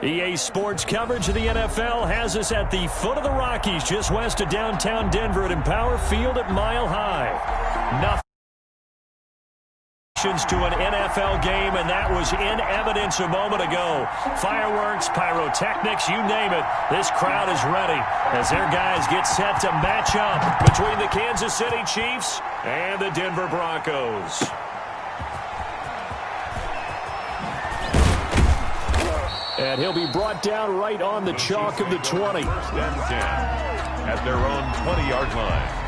EA Sports coverage of the NFL has us at the foot of the Rockies, just west of downtown Denver at Empower Field at Mile High. Nothing to an NFL game, and that was in evidence a moment ago. Fireworks, pyrotechnics, you name it. This crowd is ready as their guys get set to match up between the Kansas City Chiefs and the Denver Broncos. And he'll be brought down right on the chalk of the 20. First and 10 at their own 20-yard line.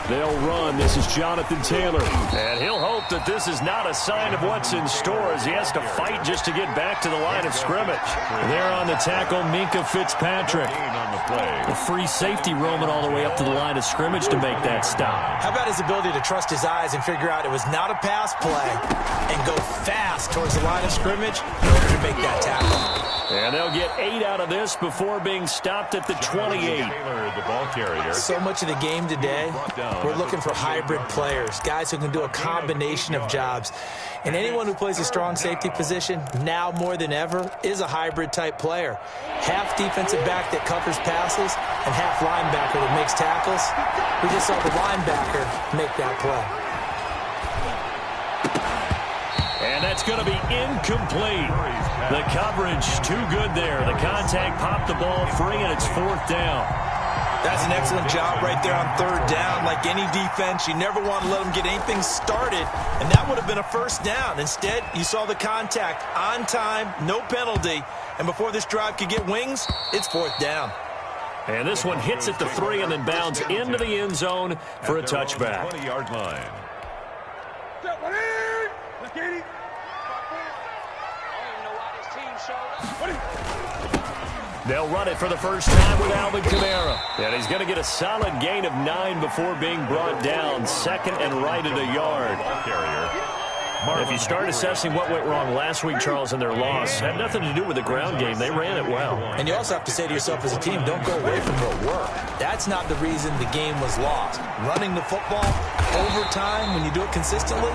They'll run. This is Jonathan Taylor. And he'll hope that this is not a sign of what's in store as he has to fight just to get back to the line of scrimmage. There on the tackle, Minkah Fitzpatrick. A free safety roaming all the way up to the line of scrimmage to make that stop. How about his ability to trust his eyes and figure out it was not a pass play and go fast towards the line of scrimmage in order to make that tackle. And they'll get 8 out of this before being stopped at the 28. The ball carrier. So much of the game today, we're looking for hybrid players, guys who can do a combination of jobs. And anyone who plays a strong safety position, now more than ever, is a hybrid type player. Half defensive back that covers passes and half linebacker that makes tackles. We just saw the linebacker make that play. And that's going to be incomplete. The coverage too good there. The contact popped the ball free, and it's 4th down. That's an excellent job right there on 3rd down. Like any defense, you never want to let them get anything started, and that would have been a 1st down. Instead, you saw the contact on time, no penalty, and before this drive could get wings, it's 4th down. And this one hits at the 3 and then bounds into the end zone for a touchback. 20-yard line. They'll run it for the first time with Alvin Kamara. And he's going to get a solid gain of 9 before being brought down. 2nd and right at a yard. If you start assessing what went wrong last week, Charles, in their loss, had nothing to do with the ground game. They ran it well. And you also have to say to yourself as a team, don't go away from what worked. That's not the reason the game was lost. Running the football over time, when you do it consistently,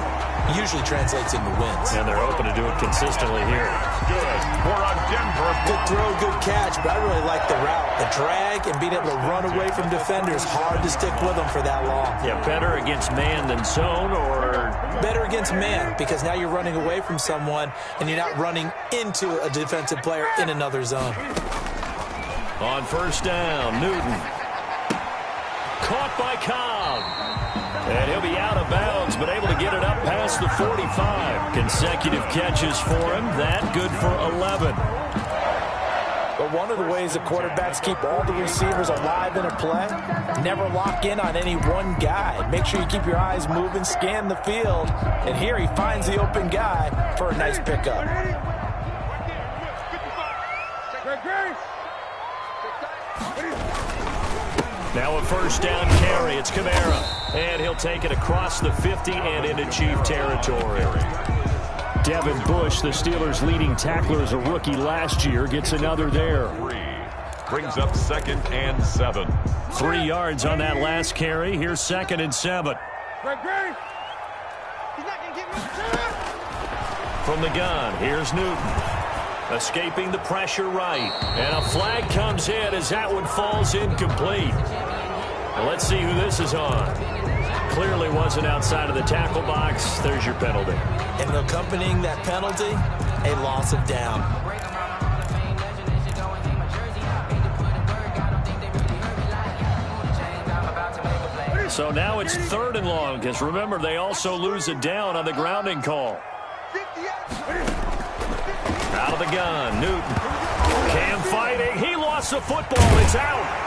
usually translates into wins. And they're open to do it consistently here. Good for a Denver. Good throw, good catch, but I really like the route. The drag and being able to run away from defenders, hard to stick with them for that long. Yeah, better against man than zone, or better against man, because now you're running away from someone and you're not running into a defensive player in another zone. On 1st down, Newton. Caught by Cobb. And he'll be out of bounds, but able to get it up past the 45. Consecutive catches for him. That good for 11. But one of the ways the quarterbacks keep all the receivers alive in a play, never lock in on any one guy. Make sure you keep your eyes moving, scan the field. And here he finds the open guy for a nice pickup. Now a 1st down carry. It's Kamara. And he'll take it across the 50 and into Chief territory. Devin Bush, the Steelers' leading tackler as a rookie last year, gets another there. Brings up 2nd and 7. 3 yards on that last carry. Here's 2nd and 7. From the gun, here's Newton. Escaping the pressure right. And a flag comes in as that one falls incomplete. Now let's see who this is on. Clearly wasn't outside of the tackle box. There's your penalty. And accompanying that penalty, a loss of down. So now it's 3rd and long, because remember, they also lose a down on the grounding call. Out of the gun, Newton. Cam fighting. He lost the football. It's out.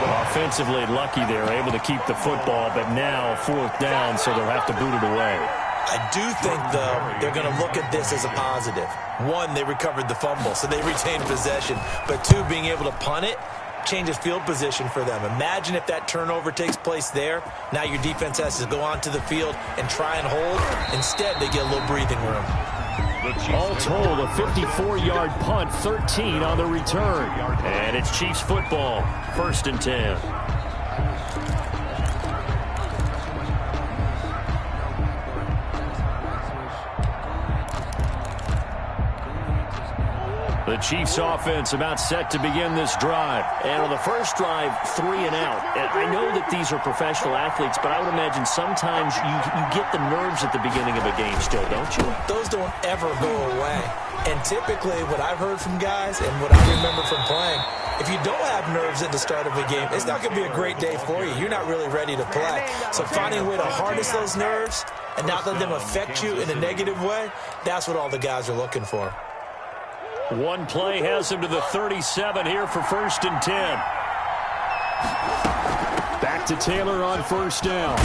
Offensively lucky they're able to keep the football, but now 4th down, so they'll have to boot it away. I do think, though, they're going to look at this as a positive. 1, they recovered the fumble, so they retained possession. But 2, being able to punt it changes field position for them. Imagine if that turnover takes place there. Now your defense has to go onto the field and try and hold. Instead, they get a little breathing room. All told, a 54-yard punt, 13 on the return. And it's Chiefs football, 1st and 10. The Chiefs offense about set to begin this drive. And on the first drive, 3 and out. And I know that these are professional athletes, but I would imagine sometimes you get the nerves at the beginning of a game still, don't you? Those don't ever go away. And typically what I've heard from guys and what I remember from playing, if you don't have nerves at the start of a game, it's not going to be a great day for you. You're not really ready to play. So finding a way to harness those nerves and not let them affect you in a negative way, that's what all the guys are looking for. One play has him to the 37 here for 1st and 10. Back to Taylor on 1st down.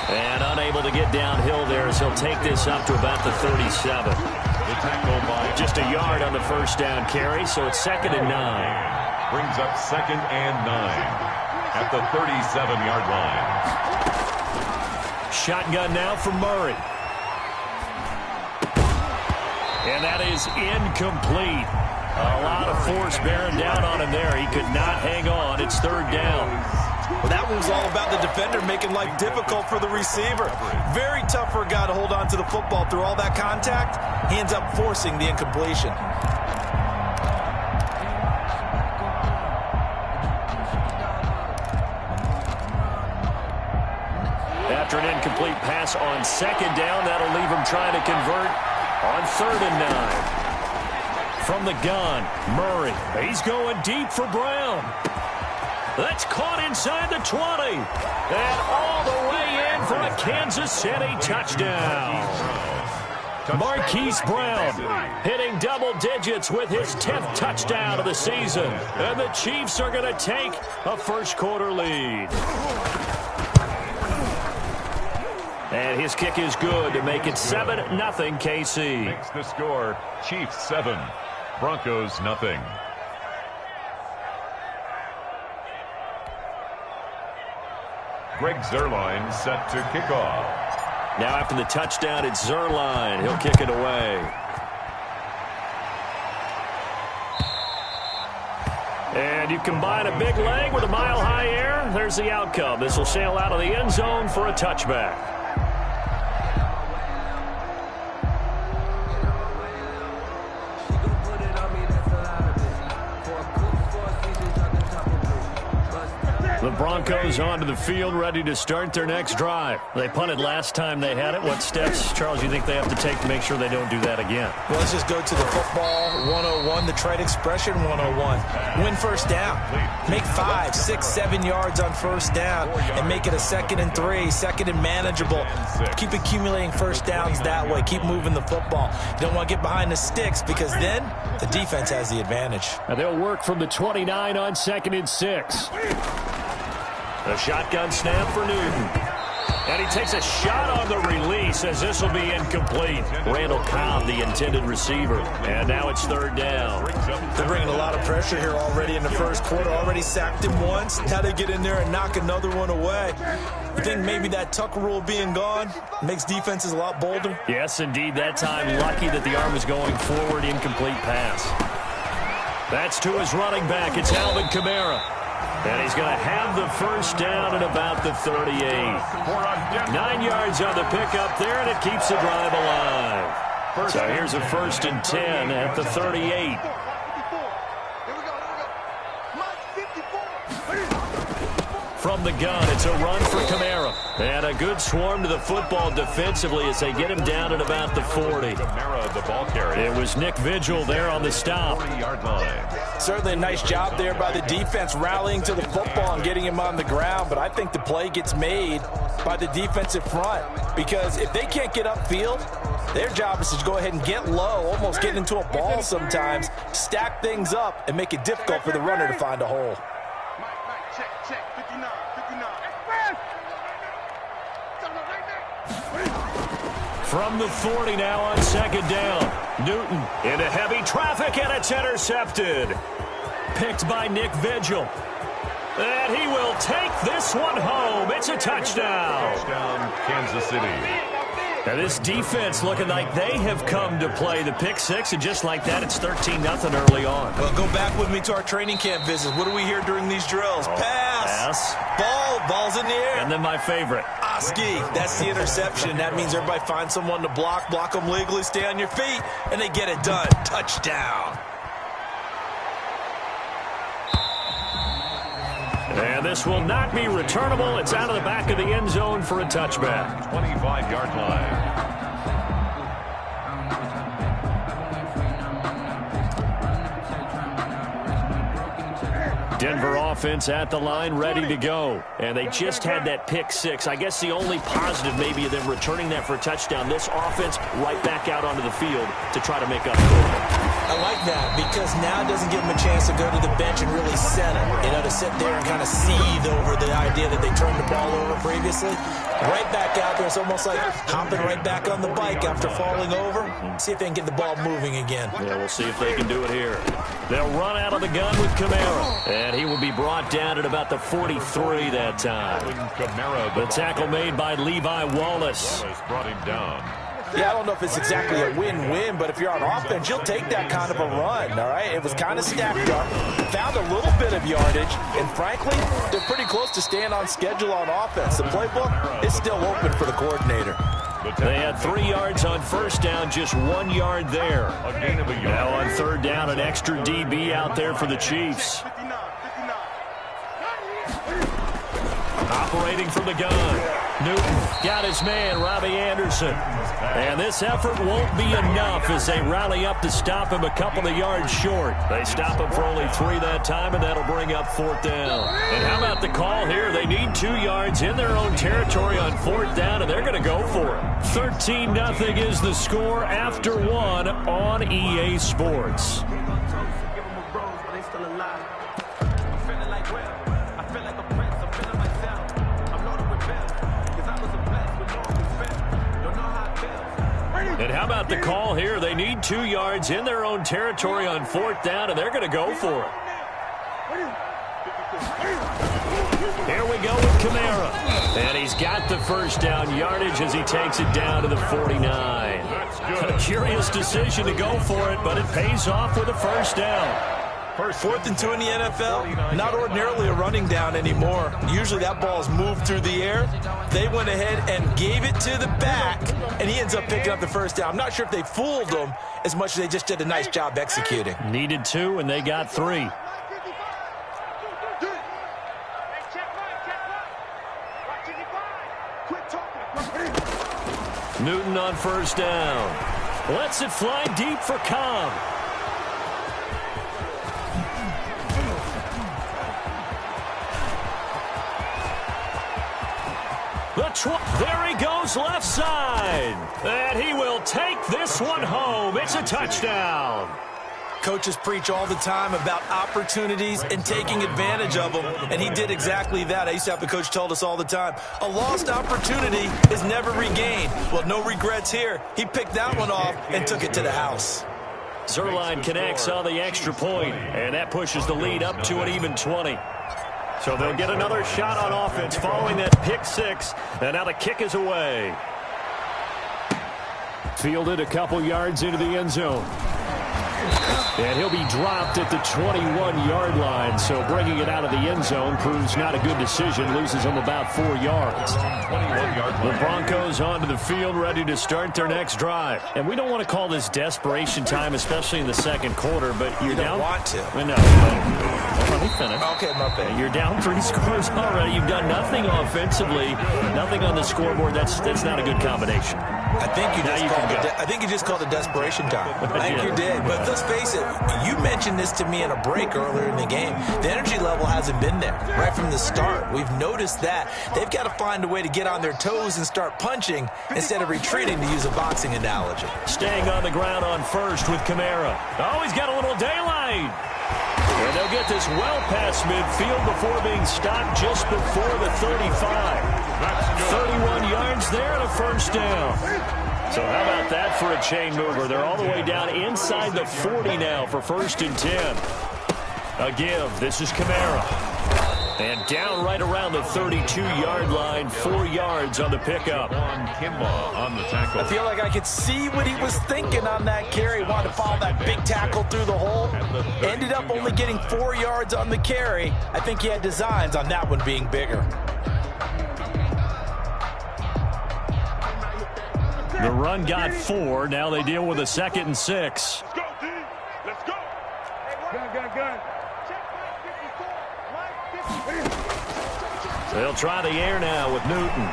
And unable to get downhill there as he'll take this up to about the 37. Just a yard on the 1st down carry, so it's 2nd and 9. Brings up 2nd and 9 at the 37-yard line. Shotgun now for Murray. And that is incomplete. A lot of force bearing down on him there. He could not hang on. It's 3rd down. Well, that one was all about the defender making life difficult for the receiver. Very tough for a guy to hold on to the football through all that contact. He ends up forcing the incompletion. After an incomplete pass on 2nd down, that'll leave him trying to convert on 3rd and 9. From the gun, Murray. He's going deep for Brown. That's caught inside the 20. And all the way in for a Kansas City touchdown. Marquise Brown hitting double digits with his 10th touchdown of the season. And the Chiefs are going to take a first-quarter lead. And his kick is good to make it 7-0 KC. Makes the score Chiefs 7, Broncos nothing. Greg Zuerlein set to kick off. Now after the touchdown, it's Zuerlein. He'll kick it away. And you combine a big leg with a mile-high air, there's the outcome. This will sail out of the end zone for a touchback. The Broncos onto the field, ready to start their next drive. They punted last time they had it. What steps, Charles, you think they have to take to make sure they don't do that again? Well, let's just go to the football 101, the trade expression 101. Win 1st down. Make 5, 6, 7 yards on 1st down and make it a 2nd and 3, 2nd and manageable. Keep accumulating 1st downs that way. Keep moving the football. You don't want to get behind the sticks because then the defense has the advantage. Now they'll work from the 29 on 2nd and 6. A shotgun snap for Newton. And he takes a shot on the release as this will be incomplete. Randall Cobb, the intended receiver. And now it's 3rd down. They're bringing a lot of pressure here already in the first quarter. Already sacked him once. Now they get in there and knock another one away. You think maybe that Tucker rule being gone makes defenses a lot bolder? Yes, indeed. That time, lucky that the arm was going forward. Incomplete pass. That's to his running back. It's Alvin Kamara. And he's going to have the 1st down at about the 38. 9 yards on the pickup there, and it keeps the drive alive. So here's a 1st and 10 at the 38. From the gun, it's a run for Kamara. And a good swarm to the football defensively as they get him down at about the 40. Kamara, the ball carrier. It was Nick Vigil there on the stop. 40-yard line. Certainly a nice job there by the defense rallying to the football and getting him on the ground, but I think the play gets made by the defensive front because if they can't get upfield, their job is to go ahead and get low, almost get into a ball sometimes, stack things up, and make it difficult for the runner to find a hole. From the 40 now on 2nd down. Newton into heavy traffic, and it's intercepted. Picked by Nick Vigil. And he will take this one home. It's a touchdown. Touchdown, Kansas City. Now this defense looking like they have come to play. The pick six, and just like that, it's 13-0 early on. Well, go back with me to our training camp visits. What do we hear during these drills? Pass. Ball's in the air. And then my favorite. Oski, that's the interception. That means everybody finds someone to block them legally, stay on your feet, and they get it done. Touchdown. And this will not be returnable. It's out of the back of the end zone for a touchback. 25-yard line. Denver offense at the line, ready to go. And they just had that pick six. I guess the only positive maybe of them returning that for a touchdown. This offense right back out onto the field to try to make up for it. I like that because now it doesn't give them a chance to go to the bench and really settle. You know, to sit there and kind of seethe over the idea that they turned the ball over previously. Right back out there. It's almost like hopping right back on the bike after falling over. See if they can get the ball moving again. Yeah, we'll see if they can do it here. They'll run out of the gun with Kamara. And he will be brought down at about the 43 that time. The tackle made by Levi Wallace. Brought him down. Yeah, I don't know if it's exactly a win-win, but if you're on offense, you'll take that kind of a run, all right? It was kind of stacked up, found a little bit of yardage, and frankly, they're pretty close to staying on schedule on offense. The playbook is still open for the coordinator. They had 3 yards on first down, just 1 yard there. Now on third down, an extra DB out there for the Chiefs. Operating from the gun. Newton got his man, Robbie Anderson. And this effort won't be enough as they rally up to stop him a couple of yards short. They stop him for only 3 that time, and that'll bring up fourth down. And how about the call here? They need 2 yards in their own territory on fourth down, and they're going to go for it. 13-0 is the score after 1 on EA Sports. And how about the call here? They need 2 yards in their own territory on fourth down, and they're going to go for it. Here we go with Kamara. And he's got the first down yardage as he takes it down to the 49. A curious decision to go for it, but it pays off with a first down. Fourth and 2 in the NFL, not ordinarily a running down anymore. Usually that ball is moved through the air. They went ahead and gave it to the back, and he ends up picking up the first down. I'm not sure if they fooled him as much as they just did a nice job executing. Needed 2, and they got 3. Newton on first down. Lets it fly deep for Cobb. There he goes left side. And he will take this one home. It's a touchdown. Coaches preach all the time about opportunities and taking advantage of them, and he did exactly that. I used to have the coach told us all the time, a lost opportunity is never regained. Well, no regrets here. He picked that one off and took it to the house. Zerline connects on the extra point, and that pushes the lead up to an even 20. So they'll get another shot on offense following that pick six, and now the kick is away. Fielded a couple yards into the end zone. And he'll be dropped at the 21-yard line, so bringing it out of the end zone proves not a good decision, loses him about 4 yards. 21-yard line. The Broncos onto the field, ready to start their next drive. And we don't want to call this desperation time, especially in the second quarter, but you're down. You don't want to. No, let me finish. Okay, my bad. You're down 3 scores already. You've done nothing offensively, nothing on the scoreboard. That's not a good combination. I think you just called it desperation time. I think you did. But let's face it, you mentioned this to me in a break earlier in the game. The energy level hasn't been there right from the start. We've noticed that. They've got to find a way to get on their toes and start punching instead of retreating, to use a boxing analogy. Staying on the ground on first with Kamara. Oh, he's got a little daylight. And they'll get this well past midfield before being stopped just before the 35. 31 yards there and a first down. So how about that for a chain mover? They're all the way down inside the 40 now for 1st and 10. A give. This is Kamara. And down right around the 32-yard line, 4 yards on the pickup. Kinlaw on the tackle. I feel like I could see what he was thinking on that carry. Wanted to follow that big tackle through the hole. Ended up only getting 4 yards on the carry. I think he had designs on that one being bigger. The run got 4. Now they deal with a 2nd and 6. Let's go, D. Let's go. Gun. They'll try the air now with Newton.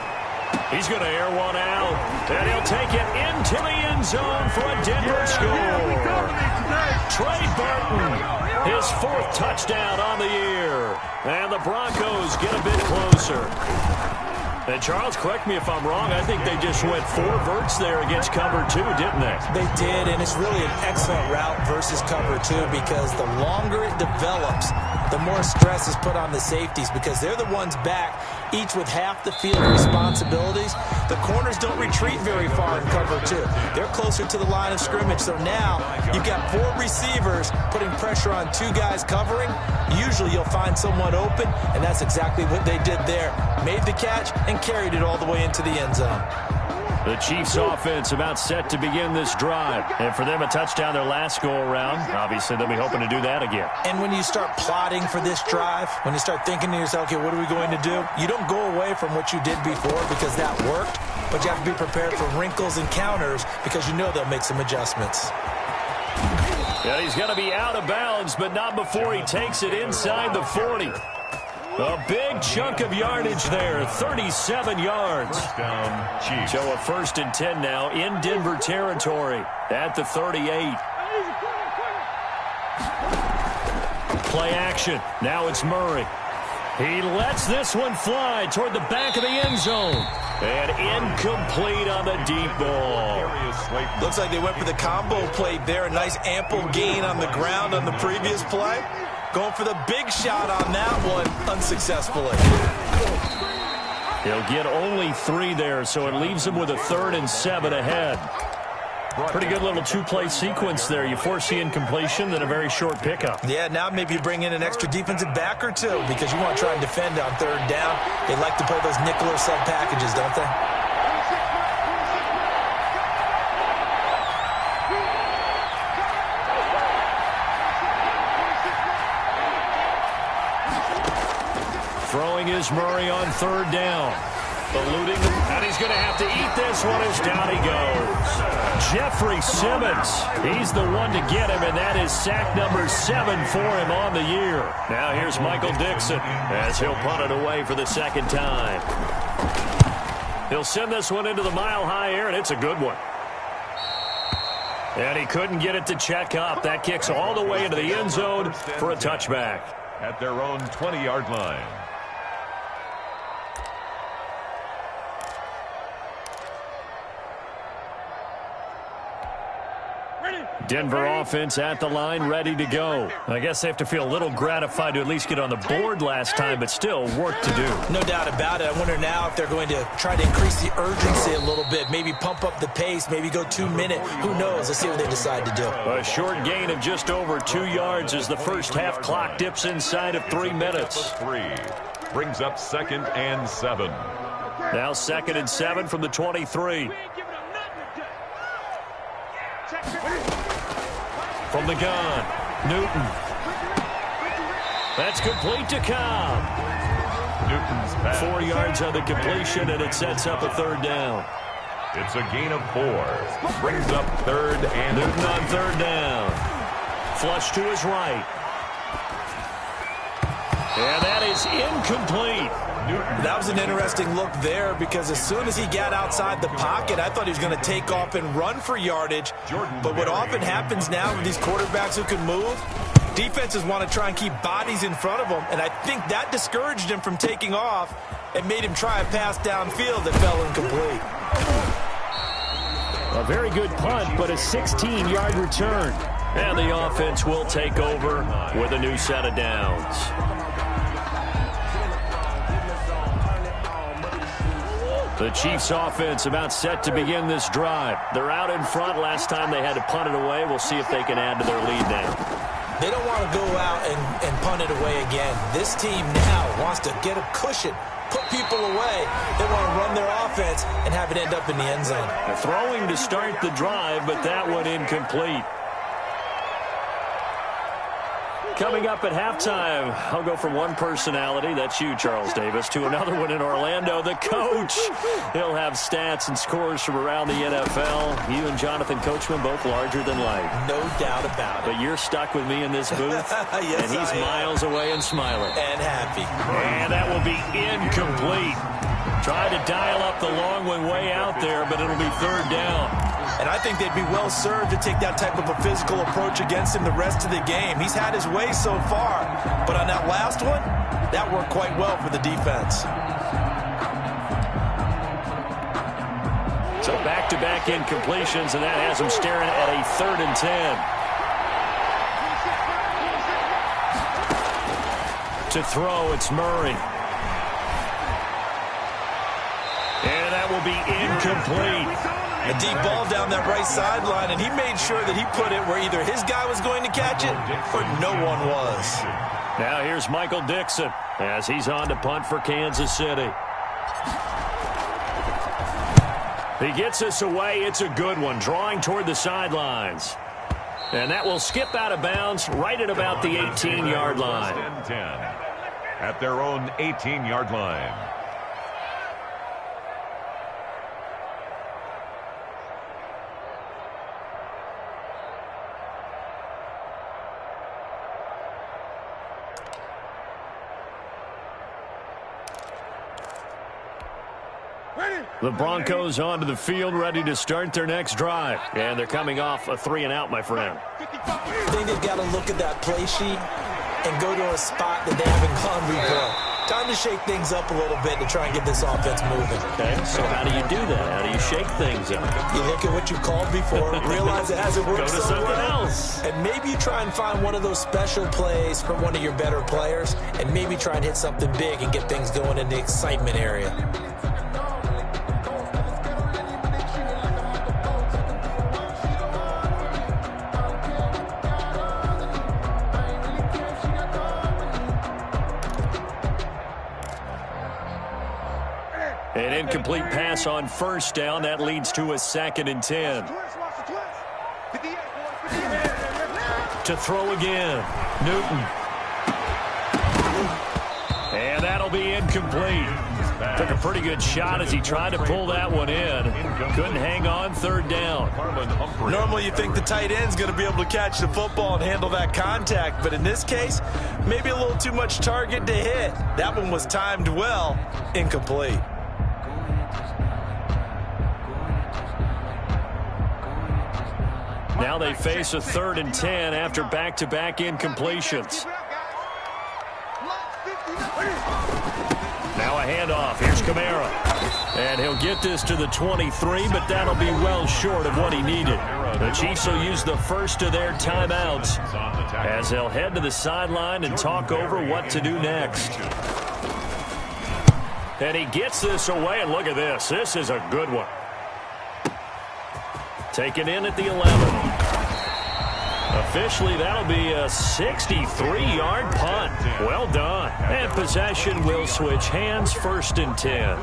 He's going to air one out, and he'll take it into the end zone for a Denver score. Trey Burton, his 4th touchdown on the year. And the Broncos get a bit closer. And Charles, correct me if I'm wrong, I think they just went 4 verts there against cover 2, didn't they? They did, and it's really an excellent route versus cover 2 because the longer it develops, the more stress is put on the safeties because they're the ones back, each with half the field responsibilities. The corners don't retreat very far in cover 2. They're closer to the line of scrimmage. So now you've got 4 receivers putting pressure on 2 guys covering. Usually you'll find someone open, and that's exactly what they did there. Made the catch and carried it all the way into the end zone. The Chiefs offense about set to begin this drive. And for them, a touchdown their last go-around. Obviously, they'll be hoping to do that again. And when you start plotting for this drive, when you start thinking to yourself, okay, what are we going to do? You don't go away from what you did before because that worked, but you have to be prepared for wrinkles and counters because you know they'll make some adjustments. Yeah, he's going to be out of bounds, but not before he takes it inside the 40. A big chunk of yardage there, 37 yards. First down, Chiefs. So a 1st and 10 now in Denver territory at the 38. Play action. Now it's Murray. He lets this one fly toward the back of the end zone. And incomplete on the deep ball. Looks like they went for the combo play there. A nice ample gain on the ground on the previous play. Going for the big shot on that one unsuccessfully. He'll get only 3 there, so it leaves him with a 3rd and 7 ahead. Pretty good little 2-play sequence there. You foresee incompletion, then a very short pickup. Yeah, now maybe you bring in an extra defensive back or 2 because you want to try and defend on 3rd down. They like to play those nickel or sub packages, don't they? Throwing is Murray on 3rd down. Eluding him, and he's going to have to eat this one as down he goes. Jeffrey Simmons, he's the one to get him, and that is sack number 7 for him on the year. Now here's Michael Dixon as he'll punt it away for the 2nd time. He'll send this one into the mile-high air, and it's a good one. And he couldn't get it to check up. That kicks all the way into the end zone for a touchback. At their own 20-yard line. Denver offense at the line, ready to go. I guess they have to feel a little gratified to at least get on the board last time, but still work to do. No doubt about it. I wonder now if they're going to try to increase the urgency a little bit, maybe pump up the pace, maybe go 2-minute. Who knows? Let's see what they decide to do. A short gain of just over 2 yards as the first half clock dips inside of 3 minutes. 3 brings up 2nd and 7. Now 2nd and 7 from the 23. From the gun, Newton. That's complete to Cobb. Newton's pass. 4 yards on the completion, and it sets up a 3rd down. It's a gain of 4. Brings up 3rd and Newton on 3rd down. Flush to his right. And that is incomplete. That was an interesting look there because as soon as he got outside the pocket, I thought he was going to take off and run for yardage. But what often happens now with these quarterbacks who can move, defenses want to try and keep bodies in front of them, and I think that discouraged him from taking off and made him try a pass downfield that fell incomplete. A very good punt, but a 16-yard return. And the offense will take over with a new set of downs. The Chiefs offense about set to begin this drive. They're out in front. Last time they had to punt it away. We'll see if they can add to their lead now. They don't want to go out and punt it away again. This team now wants to get a cushion, put people away. They want to run their offense and have it end up in the end zone. The throwing to start the drive, but that one incomplete. Coming up at halftime, I'll go from one personality, that's you, Charles Davis, to another one in Orlando, the coach. He'll have stats and scores from around the NFL. You and Jonathan Coachman both larger than life. No doubt about it. But you're stuck with me in this booth, yes, and he's miles away and smiling. And happy. And that will be incomplete. Tried to dial up the long one way out there, but it'll be third down. And I think they'd be well served to take that type of a physical approach against him the rest of the game. He's had his way so far, but on that last one, that worked quite well for the defense. So back-to-back incompletions, and that has him staring at a 3rd and 10. To throw, it's Murray. And that will be incomplete. A deep ball down that right sideline, and he made sure that he put it where either his guy was going to catch it or no one was. Now here's Michael Dixon as he's on to punt for Kansas City. He gets this away. It's a good one, drawing toward the sidelines. And that will skip out of bounds right at about the 18-yard line. 10 at their own 18-yard line. The Broncos onto the field, ready to start their next drive. And they're coming off a 3-and-out, my friend. I think they've got to look at that play sheet and go to a spot that they haven't gone before. Time to shake things up a little bit to try and get this offense moving. Okay, so how do you do that? How do you shake things up? You look at what you called before, realize it hasn't worked Go to so something well, else. and maybe you try and find one of those special plays from one of your better players, and maybe try and hit something big and get things going in the excitement area. An incomplete pass on first down. That leads to a 2nd and 10. To throw again. Newton. And that'll be incomplete. Took a pretty good shot as he tried to pull that one in. Couldn't hang on, 3rd down. Normally you think the tight end's going to be able to catch the football and handle that contact, but in this case, maybe a little too much target to hit. That one was timed well. Incomplete. Now they face a 3rd and 10 after back-to-back incompletions. Now a handoff. Here's Kamara. And he'll get this to the 23, but that'll be well short of what he needed. The Chiefs will use the first of their timeouts as they'll head to the sideline and talk over what to do next. And he gets this away, and look at this. This is a good one. Taken in at the 11. Officially, that'll be a 63-yard punt. Well done. And possession will switch hands, 1st and 10.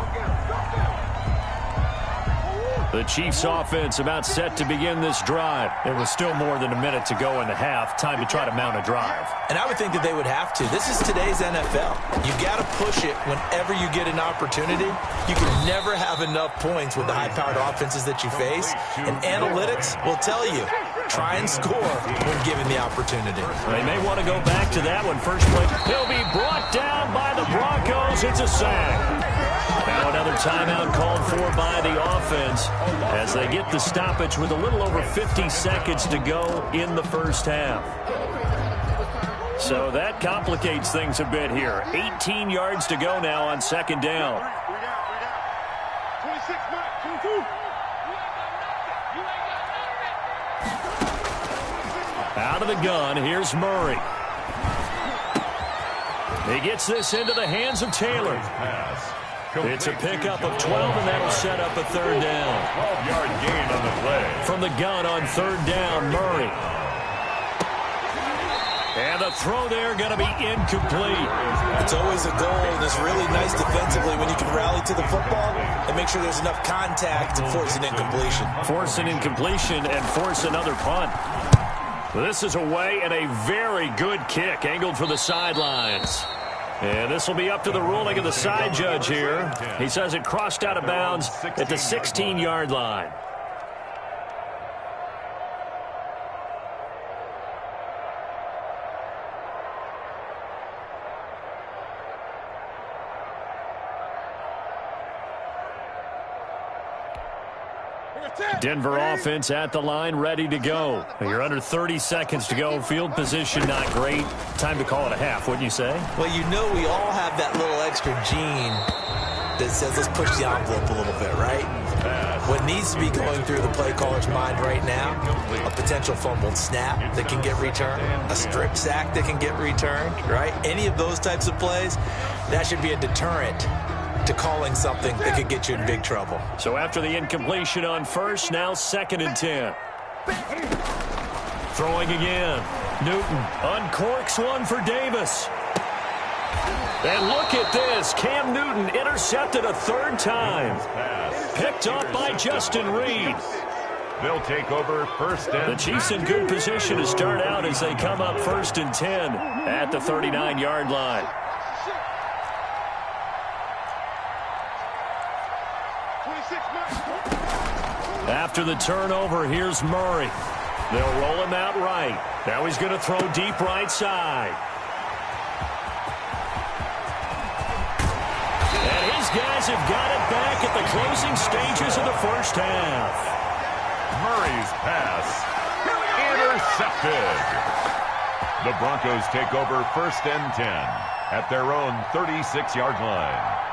The Chiefs offense about set to begin this drive. There was still more than a minute to go in the half. Time to try to mount a drive. And I would think that they would have to. This is today's NFL. You got to push it whenever you get an opportunity. You can never have enough points with the high-powered offenses that you face. And analytics will tell you, try and score when given the opportunity. They may want to go back to that one. First play. He'll be brought down by the Broncos. It's a sack. Now another timeout called for by the offense as they get the stoppage with a little over 50 seconds to go in the first half. So that complicates things a bit here. 18 yards to go now on 2nd down. Out of the gun, here's Murray. He gets this into the hands of Taylor. It's a pickup of 12, and that'll set up a 3rd down. 12-yard gain on the play. From the gun on 3rd down, Murray. And the throw there going to be incomplete. It's always a goal, and it's really nice defensively when you can rally to the football and make sure there's enough contact to force an incompletion. Force an incompletion and force another punt. This is away and a very good kick, angled for the sidelines. And this will be up to the ruling of the side judge here. He says it crossed out of bounds at the 16-yard line. Denver offense at the line, ready to go. You're under 30 seconds to go. Field position not great. Time to call it a half, wouldn't you say? Well, you know we all have that little extra gene that says let's push the envelope a little bit, right? What needs to be going through the play caller's mind right now, a potential fumbled snap that can get returned, a strip sack that can get returned, right? Any of those types of plays, that should be a deterrent to calling something that could get you in big trouble. So after the incompletion on first, now 2nd and 10. Throwing again. Newton uncorks one for Davis. And look at this. Cam Newton intercepted a 3rd time. Picked up by Justin Reed. They'll take over 1st and The Chiefs in good position to start out as they come up 1st and 10 at the 39-yard line. After the turnover, here's Murray. They'll roll him out right. Now he's going to throw deep right side. And his guys have got it back at the closing stages of the first half. Murray's pass intercepted. The Broncos take over 1st and 10 at their own 36-yard line.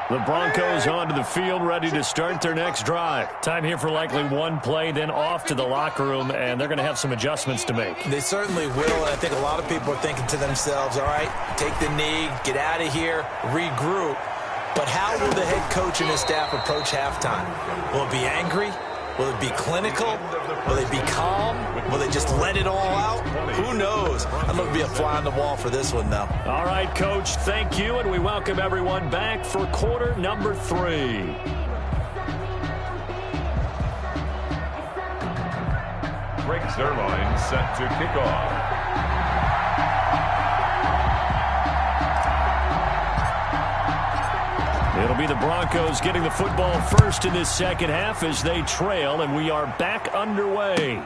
The Broncos onto the field, ready to start their next drive. Time here for likely one play, then off to the locker room, and they're going to have some adjustments to make. They certainly will, and I think a lot of people are thinking to themselves, all right, take the knee, get out of here, regroup. But how will the head coach and his staff approach halftime? Will it be angry? Will it be clinical? Will they be calm? Will they just let it all out? Who knows? I'm going to be a fly on the wall for this one, though. All right, Coach, thank you, and we welcome everyone back for quarter number 3. Greg Zerline set to kick off. It'll be the Broncos getting the football first in this second half as they trail, and we are back underway.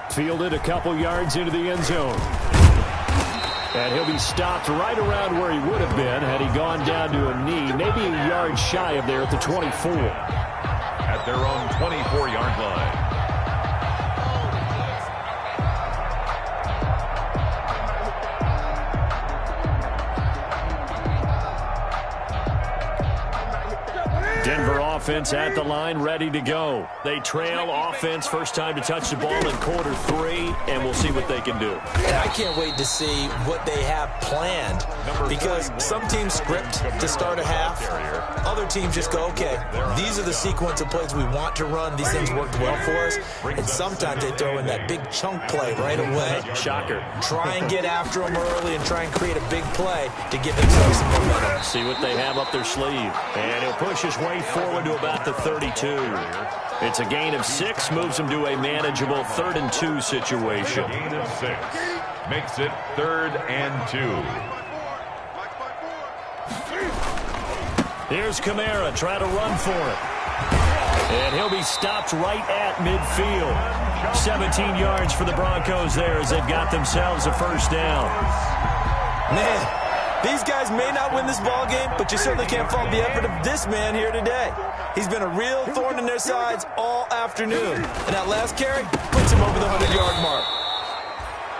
Fielded a couple yards into the end zone. And he'll be stopped right around where he would have been had he gone down to a knee, maybe a yard shy of there at the 24. At their own 24-yard line. Denver offense at the line, ready to go. They trail offense, first time to touch the ball in quarter 3, and we'll see what they can do. And I can't wait to see what they have planned, because some teams script to start a half. Other teams just go, okay, these are the sequence of plays we want to run. These things worked well for us. And sometimes they throw in that big chunk play right away. Shocker. Try and get after them early and try and create a big play to give themselves some momentum. See what they have up their sleeve. And he'll push his way forward to about the 32. It's a gain of 6, moves him to a manageable 3rd and 2 situation. Gain of 6 makes it 3rd and 2. Here's Kamara, try to run for it. And he'll be stopped right at midfield. 17 yards for the Broncos there as they've got themselves a first down. Man, these guys may not win this ball game, but you certainly can't fault the effort of this man here today. He's been a real thorn in their sides all afternoon. And that last carry puts him over the 100-yard mark.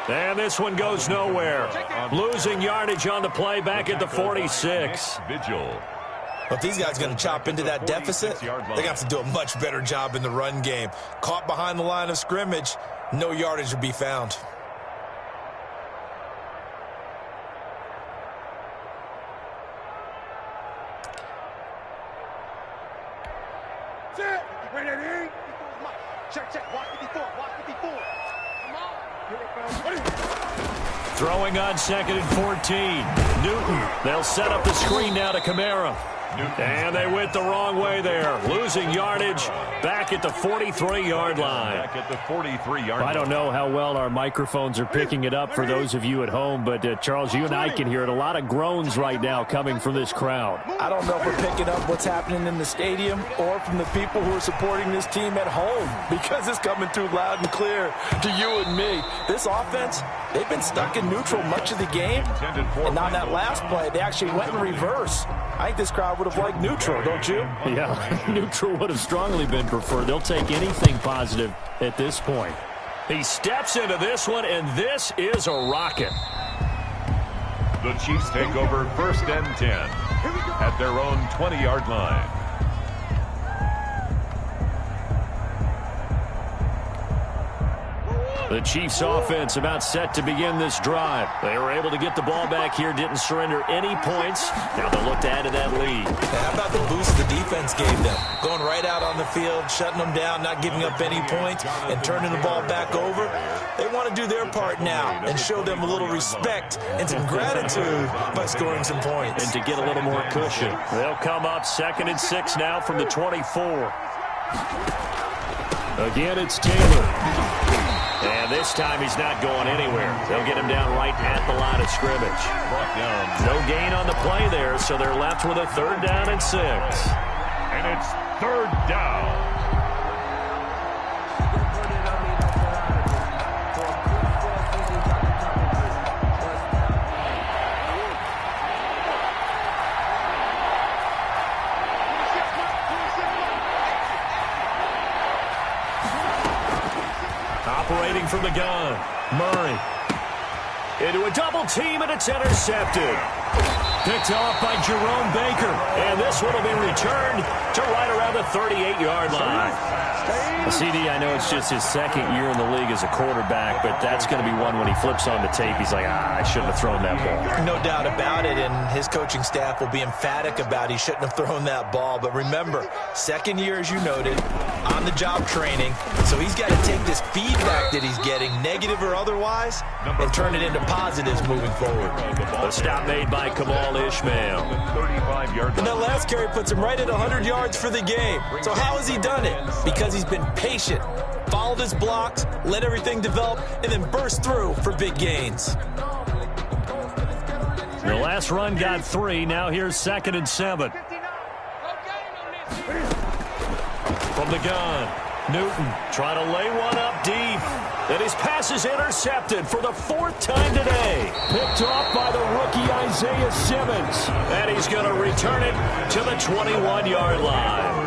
And this one goes nowhere. Losing yardage on the play back at the 46. Vigil. If these guys are going to chop into that deficit, they're going to have to do a much better job in the run game. Caught behind the line of scrimmage, no yardage will be found. Check, watch 54, watch 54. Come on. Throwing on 2nd and 14. Newton. They'll set up the screen now to Kamara. And they went the wrong way there. Losing yardage back at the 43-yard line. Back at the 43-yard line. I don't know how well our microphones are picking it up for those of you at home, but Charles, you and I can hear it. A lot of groans right now coming from this crowd. I don't know if we're picking up what's happening in the stadium or from the people who are supporting this team at home, because it's coming through loud and clear to you and me. This offense, they've been stuck in neutral much of the game, and on that last play, they actually went in reverse. I think this crowd would have liked neutral, don't you? Yeah, neutral would have strongly been preferred. They'll take anything positive at this point. He steps into this one, and this is a rocket. The Chiefs take over 1st and 10 at their own 20-yard line. The Chiefs offense about set to begin this drive. They were able to get the ball back here, didn't surrender any points. Now they'll look to add to that lead. How about the boost the defense gave them? Going right out on the field, shutting them down, not giving up any points, and turning the ball back over. They want to do their part now and show them a little respect and some gratitude by scoring some points. And to get a little more cushion. They'll come up 2nd and 6 now from the 24. Again, it's Taylor. And this time he's not going anywhere. They'll get him down right at the line of scrimmage. No gain on the play there, so they're left with a 3rd down and 6. And it's 3rd down. Operating from the gun, Murray. Into a double team, and it's intercepted. Picked off by Jerome Baker. And this one will be returned to right around the 38-yard line. CD, I know it's just his 2nd year in the league as a quarterback, but that's going to be one when he flips on the tape. He's like, I shouldn't have thrown that ball. No doubt about it, and his coaching staff will be emphatic about he shouldn't have thrown that ball. But remember, 2nd year, as you noted, on-the-job training, so he's got to take this feedback that he's getting, negative or otherwise, and turn it into positives moving forward. A stop made by Kamal Ishmael. And that last carry puts him right at 100 yards for the game. So how has he done it? Because he's been patient, followed his blocks, let everything develop, and then burst through for big gains. The last run got 3. Now here's 2nd and 7. From the gun, Newton trying to lay one up deep. And his pass is intercepted for the 4th time today. Picked off by the rookie Isaiah Simmons. And he's going to return it to the 21-yard line.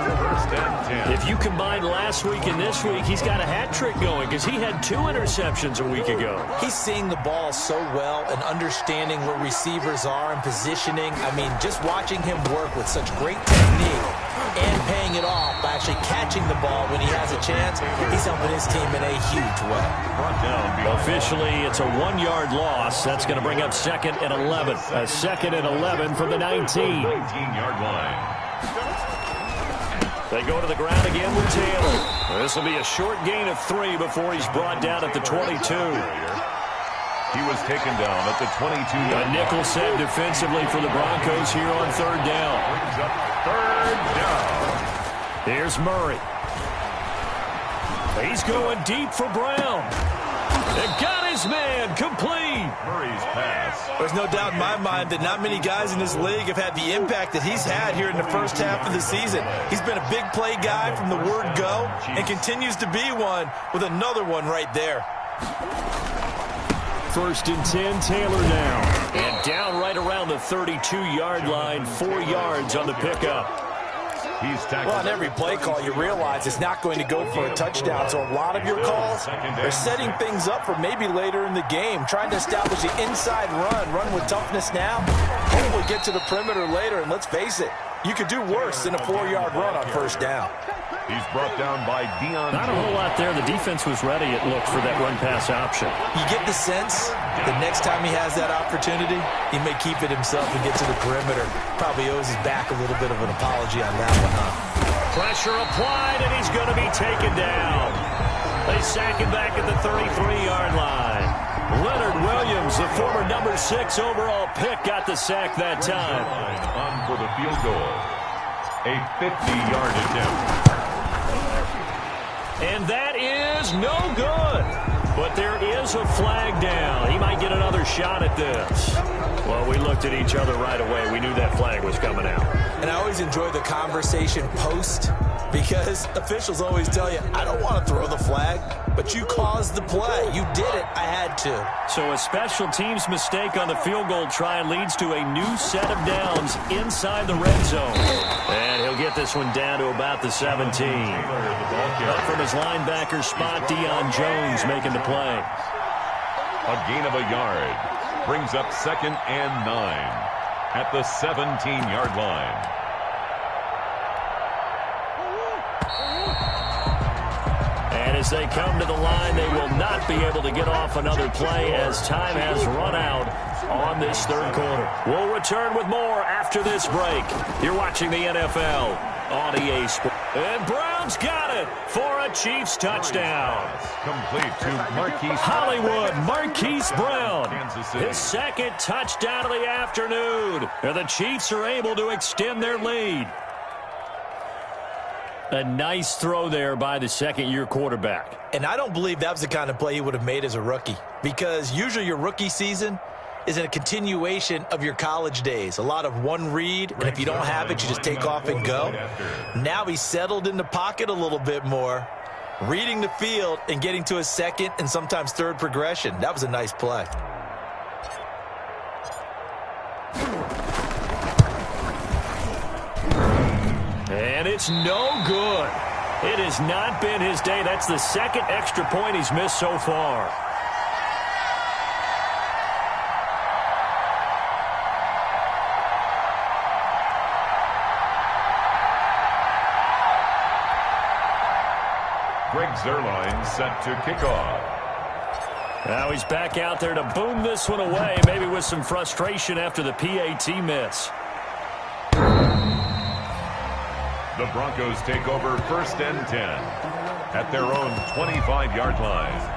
If you combine last week and this week, he's got a hat trick going because he had 2 interceptions a week ago. He's seeing the ball so well and understanding where receivers are and positioning. I mean, just watching him work with such great technique and paying it off by actually catching the ball when he has a chance, he's helping his team in a huge way. Officially, it's a 1-yard loss. That's going to bring up 2nd and 11. A 2nd and 11 from the 19-yard line. They go to the ground again with Taylor. This will be a short gain of 3 before he's brought down at the 22. He was taken down at the 22. A nickel set defensively for the Broncos here on 3rd down. 3rd down. Here's Murray. He's going deep for Brown. They've got his man complete. Murray's pass. There's no doubt in my mind that not many guys in this league have had the impact that he's had here in the first half of the season. He's been a big play guy from the word go and continues to be one with another one right there. 1st and 10, Taylor now. And down right around the 32-yard line, 4 yards on the pickup. Well, on every play call, you realize it's not going to go for a touchdown. So a lot of your calls are setting things up for maybe later in the game, trying to establish the inside run with toughness now, hopefully get to the perimeter later. And let's face it, you could do worse than a 4-yard run on 1st down. He's brought down by Dion. Not a whole lot there. The defense was ready, it looked, for that run-pass option. You get the sense the next time he has that opportunity, he may keep it himself and get to the perimeter. Probably owes his back a little bit of an apology on that one, huh? Pressure applied, and he's going to be taken down. They sack him back at the 33-yard line. Leonard Williams, the former number 6 overall pick, got the sack that time. On for the field goal. A 50-yard attempt. And that is no good. But there is a flag down. He might get another shot at this. Well, we looked at each other right away. We knew that flag was coming out. And I always enjoy the conversation post, because officials always tell you, I don't want to throw the flag, but you caused the play. You did it. I had to. So a special teams mistake on the field goal try leads to a new set of downs inside the red zone. And he'll get this one down to about the 17. Up from his linebacker spot, Deion Jones making the play. A gain of a yard. Brings up 2nd and 9 at the 17-yard line. And as they come to the line, they will not be able to get off another play as time has run out on this third quarter. We'll return with more after this break. You're watching the NFL on EA Sports. And Brown's got it for a Chiefs touchdown. Complete to Marquise Hollywood, Marquise Brown. His second touchdown of the afternoon. And the Chiefs are able to extend their lead. A nice throw there by the second-year quarterback. And I don't believe that was the kind of play he would have made as a rookie, because usually your rookie season is in a continuation of your college days. A lot of one read, and if you don't have it, you just take off and go. Now he's settled in the pocket a little bit more, reading the field and getting to his second and sometimes third progression. That was a nice play. And it's no good. It has not been his day. That's the second extra point he's missed so far. Greg Zuerlein set to kick off. Now he's back out there to boom this one away, maybe with some frustration after the PAT miss. The Broncos take over 1st and 10 at their own 25-yard line.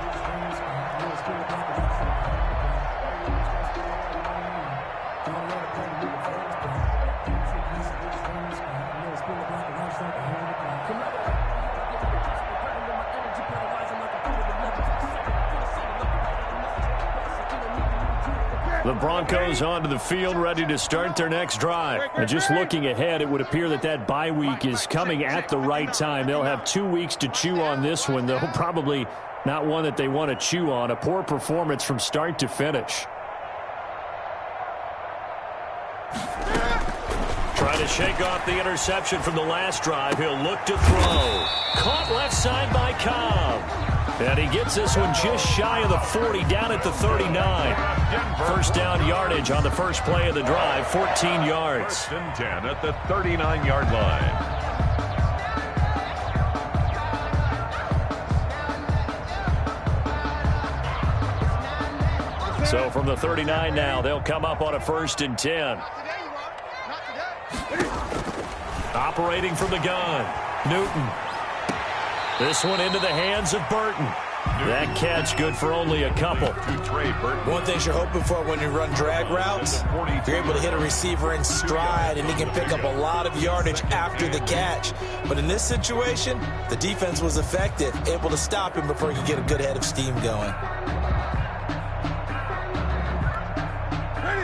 The Broncos onto the field, ready to start their next drive. And just looking ahead, it would appear that that bye week is coming at the right time. They'll have 2 weeks to chew on this one, though probably not one that they want to chew on. A poor performance from start to finish. Trying to shake off the interception from the last drive. He'll look to throw. Caught left side by Cobb. And he gets this one just shy of the 40, down at the 39. First down yardage on the first play of the drive, 14 yards. 1st and 10 at the 39-yard line. So from the 39 now, they'll come up on a 1st and 10. Operating from the gun, Newton. This one into the hands of Burton. That catch good for only a couple. One thing you're hoping for when you run drag routes, you're able to hit a receiver in stride and he can pick up a lot of yardage after the catch. But in this situation, the defense was effective, able to stop him before he could get a good head of steam going.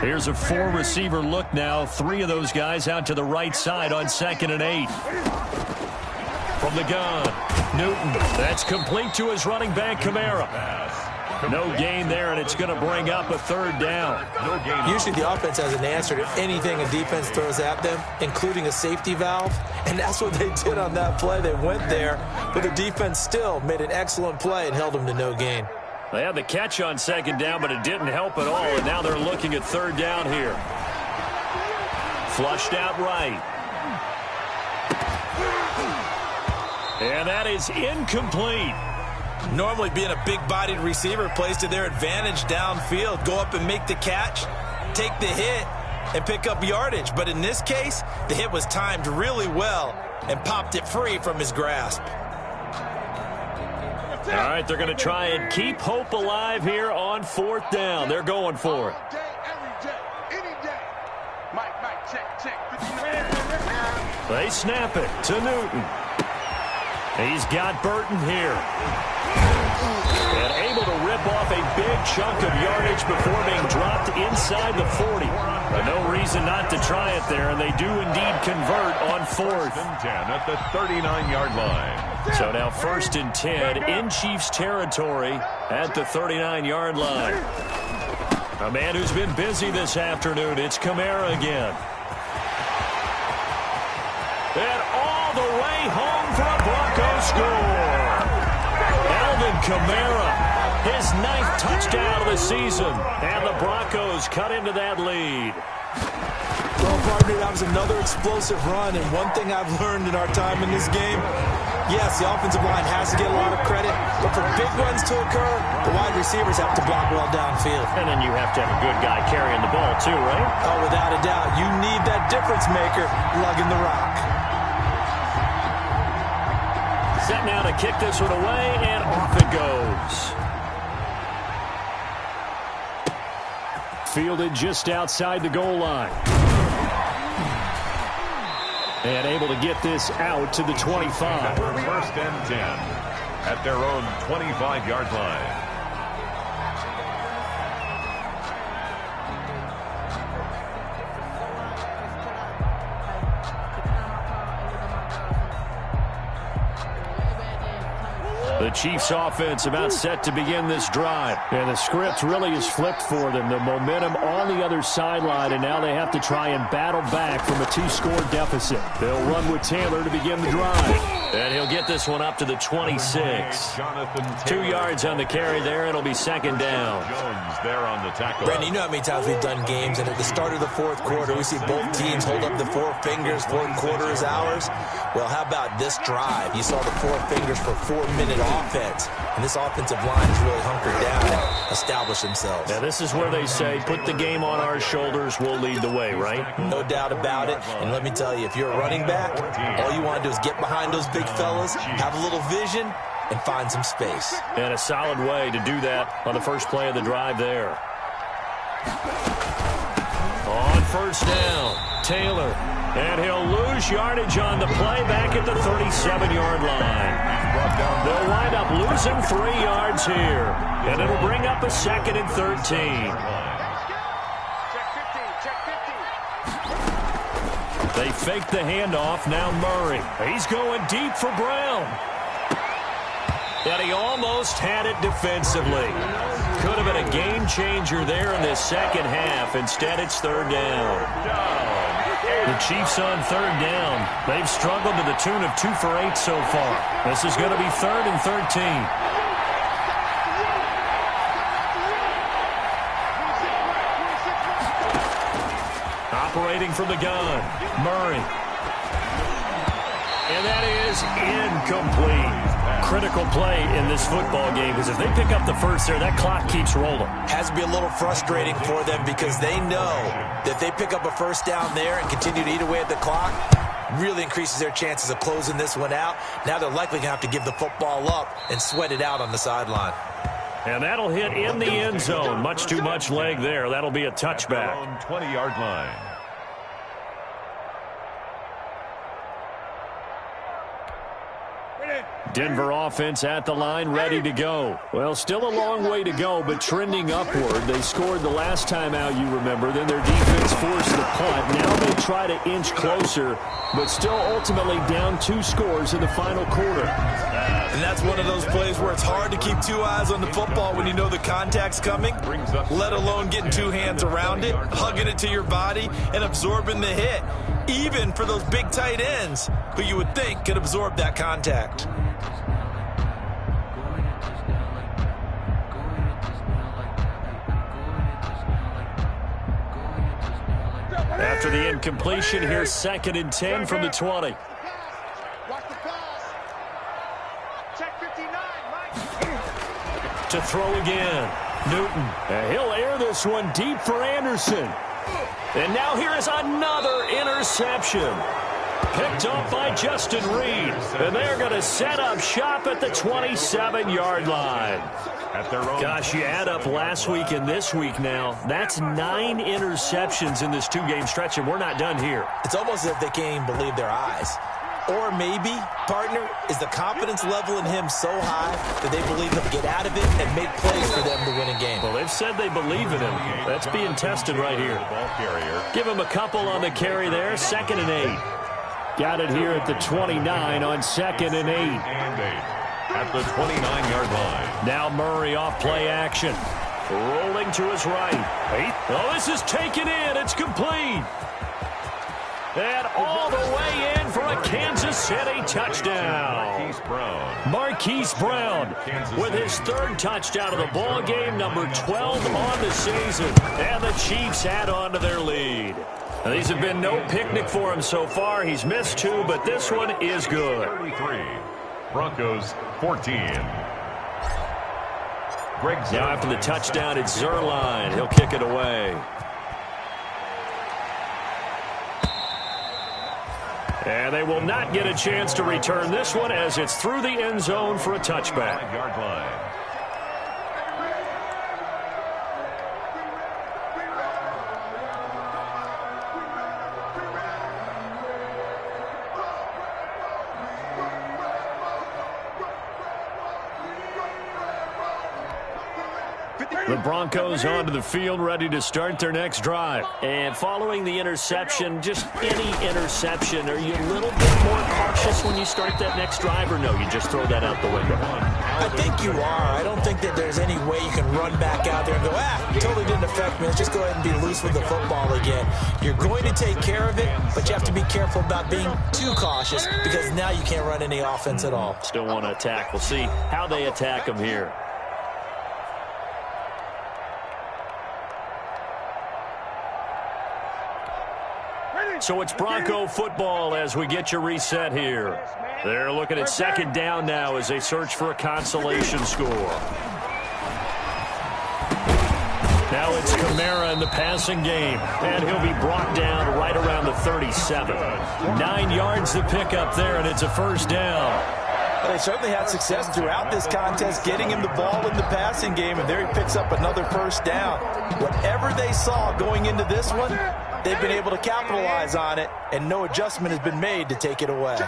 Here's a 4-receiver look now. 3 of those guys out to the right side on 2nd and 8. From the gun, Newton. That's complete to his running back, Kamara. No gain there, and it's going to bring up a 3rd down. Usually the offense has an answer to anything a defense throws at them, including a safety valve, and that's what they did on that play. They went there, but the defense still made an excellent play and held them to no gain. They had the catch on 2nd down, but it didn't help at all, and now they're looking at 3rd down here. Flushed out right. And that is incomplete. Normally being a big-bodied receiver plays to their advantage downfield. Go up and make the catch, take the hit, and pick up yardage. But in this case, the hit was timed really well and popped it free from his grasp. All right, they're going to try and keep hope alive here on 4th down. They're going for it. They snap it to Newton. He's got Burton here. And able to rip off a big chunk of yardage before being dropped inside the 40. But no reason not to try it there, and they do indeed convert on 4th and 10 at the 39-yard line. So now 1st and 10 in Chiefs territory at the 39-yard line. A man who's been busy this afternoon, it's Kamara again. And all the way home for a Bronco score. Alvin Kamara, his 9th touchdown of the season. And the Broncos cut into that lead. Well, partner, that was another explosive run. And one thing I've learned in our time in this game, yes, the offensive line has to get a lot of credit. But for big runs to occur, the wide receivers have to block well downfield. And then you have to have a good guy carrying the ball too, right? Oh, without a doubt. You need that difference maker lugging the rock. Set now to kick this one away, and off it goes. Fielded just outside the goal line. And able to get this out to the 25. 1st and 10 at their own 25-yard line. The Chiefs offense about set to begin this drive. And the script really is flipped for them. The momentum on the other sideline, and now they have to try and battle back from a 2-score deficit. They'll run with Taylor to begin the drive. And he'll get this one up to the 26. 2 yards on the carry there. It'll be 2nd down. Jones there on the tackle. Brandon, you know how many times we've done games, and at the start of the 4th quarter, we see both teams hold up the 4 fingers, 4th quarter is ours. Well, how about this drive? You saw the 4 fingers for 4-minute offense, and this offensive line has really hunkered down and established themselves. Now, this is where they say, put the game on our shoulders, we'll lead the way, right? No doubt about it, and let me tell you, if you're a running back, all you want to do is get behind those big fellas, have a little vision, and find some space. And a solid way to do that on the first play of the drive there. On 1st down, Taylor. And he'll lose yardage on the play back at the 37-yard line. They'll wind up losing 3 yards here. And it'll bring up a 2nd and 13. They fake the handoff. Now Murray. He's going deep for Brown. And he almost had it defensively. Could have been a game changer there in this 2nd half. Instead, it's 3rd down. The Chiefs on 3rd down. They've struggled to the tune of 2 for 8 so far. This is going to be 3rd and 13. Operating from the gun, Murray. And that is incomplete. Critical play in this football game, because if they pick up the first there, that clock keeps rolling. Has to be a little frustrating for them, because they know that if they pick up a 1st down there and continue to eat away at the clock, really increases their chances of closing this one out. Now they're likely going to have to give the football up and sweat it out on the sideline. And that'll hit in the end zone. Much too much leg there. That'll be a touchback. 20-yard line. Denver offense at the line, ready to go. Well, still a long way to go, but trending upward. They scored the last time out, you remember. Then their defense forced the punt. Now they try to inch closer, but still ultimately down 2 scores in the final quarter. And that's one of those plays where it's hard to keep 2 eyes on the football when you know the contact's coming, let alone getting 2 hands around it, hugging it to your body, and absorbing the hit, even for those big tight ends who you would think could absorb that contact. After the incompletion, here's 2nd and 10 from the 20. To throw again, Newton. And he'll air this one deep for Anderson. And now here is another interception. Picked off by Justin Reed. And they're going to set up shop at the 27-yard line. Gosh, you add up last week and this week now. That's 9 interceptions in this 2-game stretch, and we're not done here. It's almost as if they can't even believe their eyes. Or maybe, partner, is the confidence level in him so high that they believe he'll get out of it and make plays for them to win a game. Well, they've said they believe in him. That's being tested right here. Give him a couple on the carry there. 2nd and 8. Got it here at the 29 on 2nd and 8. At the 29-yard line. Now Murray off play action. Rolling to his right. Oh, this is taken in. It's complete. And all the way in for a Kansas City touchdown. Marquise Brown with his 3rd touchdown of the ball game, number 12 on the season. And the Chiefs add on to their lead. Now, these have been no picnic for him so far. He's missed 2, but this one is good. 33. Broncos 14. Greg Zuerlein. Now after the touchdown, it's Zuerlein. He'll kick it away. And they will not get a chance to return this one as it's through the end zone for a touchback. 5-yard line. The Broncos onto the field, ready to start their next drive. And following the interception, just any interception, are you a little bit more cautious when you start that next drive, or no, you just throw that out the window? I think you are. I don't think that there's any way you can run back out there and go, totally didn't affect me. Let's just go ahead and be loose with the football again. You're going to take care of it, but you have to be careful about being too cautious because now you can't run any offense at all. Still want to attack. We'll see how they attack them here. So it's Bronco football as we get you reset here. They're looking at 2nd down now as they search for a consolation score. Now it's Kamara in the passing game, and he'll be brought down right around the 37. 9 yards to pick up there, and it's a 1st down. Well, they certainly had success throughout this contest getting him the ball in the passing game, and there he picks up another 1st down. Whatever they saw going into this one, they've been able to capitalize on it, and no adjustment has been made to take it away.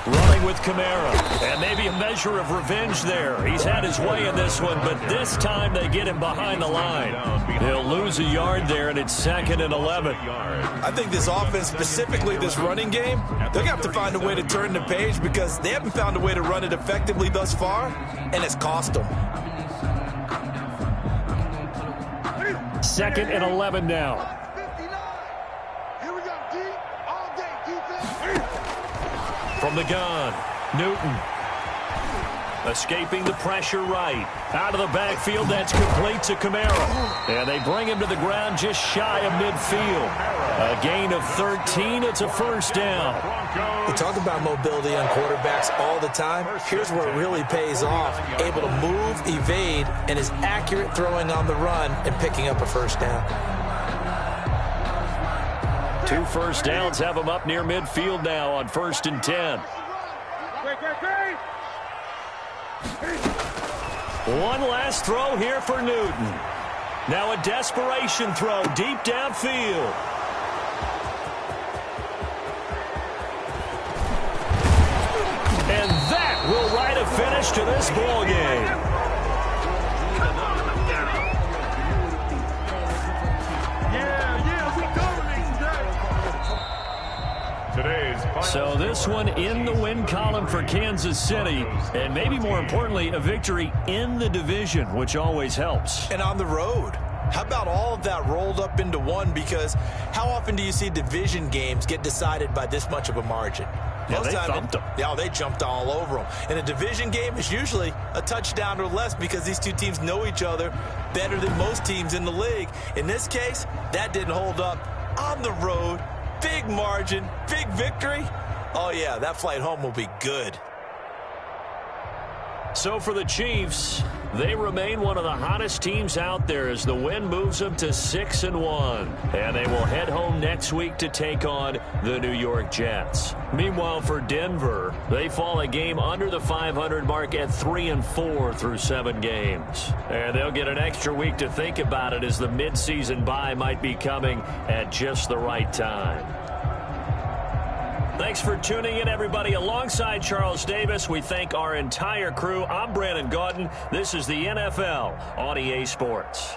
Running with Kamara, and maybe a measure of revenge there. He's had his way in this one, but this time they get him behind the line. He'll lose a yard there, and it's 2nd and 11. I think this offense, specifically this running game, they're going to have to find a way to turn the page because they haven't found a way to run it effectively thus far, and it's cost them. 2nd and 11 now. From the gun, Newton. Escaping the pressure right. Out of the backfield, that's complete to Kamara. And they bring him to the ground just shy of midfield. A gain of 13, it's a 1st down. We talk about mobility on quarterbacks all the time. Here's where it really pays off. Able to move, evade, and is accurate throwing on the run and picking up a 1st down. 2 1st downs have them up near midfield now on 1st and 10. One last throw here for Newton. Now a desperation throw deep downfield. And that will write a finish to this ball game. So this one in the win column for Kansas City, and maybe more importantly, a victory in the division, which always helps. And on the road. How about all of that rolled up into one? Because how often do you see division games get decided by this much of a margin? Yeah, they thumped them. Yeah, they jumped all over them. And a division game is usually a touchdown or less because these two teams know each other better than most teams in the league. In this case, that didn't hold up. On the road, big margin, big victory. Oh, yeah, that flight home will be good. So for the Chiefs, they remain one of the hottest teams out there as the win moves them to 6-1. And they will head home next week to take on the New York Jets. Meanwhile, for Denver, they fall a game under the 500 mark at 3-4 through 7 games. And they'll get an extra week to think about it as the midseason bye might be coming at just the right time. Thanks for tuning in, everybody. Alongside Charles Davis, we thank our entire crew. I'm Brandon Gaudin. This is the NFL on EA Sports.